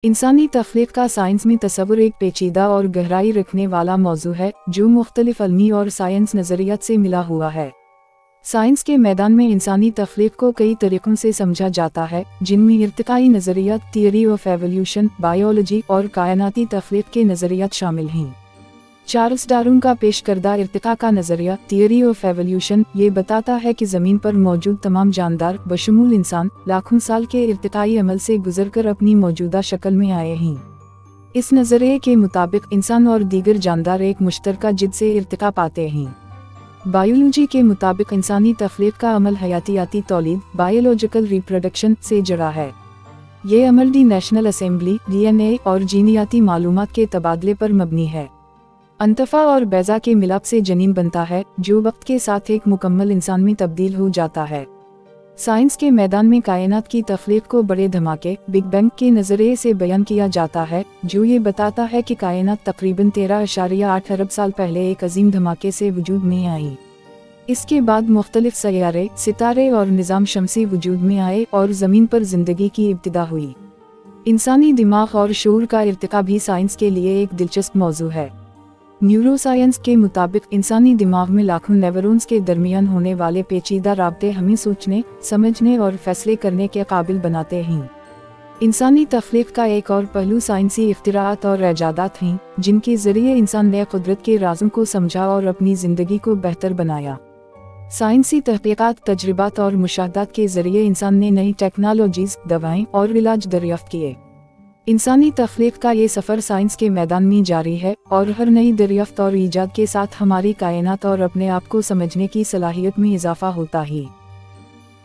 इंसानी तख्लीक का साइंस में तस्वुर एक पेचीदा और गहराई रखने वाला मौजू है जो मुख्तलिफ इल्मी और साइंस नज़रियात से मिला हुआ है। साइंस के मैदान में इंसानी तख्लीक को कई तरीक़ों से समझा जाता है, जिनमें इर्तिकाई नज़रियात, थियरी ऑफ एवोल्यूशन, बायोलॉजी और कायनाती तख्लीक के नज़रियात शामिल हैं। चार्ल्स डार्विन का पेश करदा इर्तिका का नज़रिया, थियरी ऑफ एवोल्यूशन, ये बताता है कि ज़मीन पर मौजूद तमाम जानदार बशमूल इंसान लाखों साल के इर्तिकाई अमल से गुजरकर अपनी मौजूदा शक्ल में आए हैं। इस नज़रिए के मुताबिक इंसान और दीगर जानदार एक मुश्तरका जिद से इर्तिका पाते हैं। बायोलॉजी के मुताबिक इंसानी तख्लीक का अमल हयातियाती तौलीद, बायोलॉजिकल रिप्रोडक्शन से जुड़ा है। ये अमल दी नेशनल असेंबली, DNA और जीनियाती मालूमात के तबादले पर मबनी है। अंतफा और बैज़ा के मिलाप से जनीन बनता है, जो वक्त के साथ एक मुकम्मल इंसान में तब्दील हो जाता है। साइंस के मैदान में कायनात की तख्लीक को बड़े धमाके, बिग बैंग के नज़रिए से बयान किया जाता है, जो ये बताता है कि कायनात तकरीबन 13.8 अरब साल पहले एक अजीम धमाके से वजूद में आई। इसके बाद मुख्तलिफ सैयारे, सितारे और निज़ाम शमसी वजूद में आए और ज़मीन पर ज़िंदगी की इब्तिदा हुई। इंसानी दिमाग और शऊर का इर्तिका भी साइंस के लिए एक दिलचस्प मौजू है। न्यूरोसाइंस के मुताबिक इंसानी दिमाग में लाखों न्यूरॉन्स के दरमियान होने वाले पेचीदा राब्ते हमें सोचने, समझने और फैसले करने के काबिल बनाते हैं। इंसानी तख्लीक का एक और पहलू साइंसी इख्तिराआत और इजादात हैं, जिनके ज़रिए इंसान ने कुदरत के राज़ों को समझा और अपनी ज़िंदगी को बेहतर बनाया। साइंसी तहक़ीक़ात, तजर्बात और मुशाहदात के ज़रिए इंसान ने नई टेक्नोलॉजीज़, दवाएं और इलाज दरियाफ़्त किए। इंसानी तख्लीक का ये सफ़र साइंस के मैदान में जारी है और हर नई दरियाफ्त और ईजाद के साथ हमारी कायनात और अपने आप को समझने की सलाहियत में इजाफा होता है।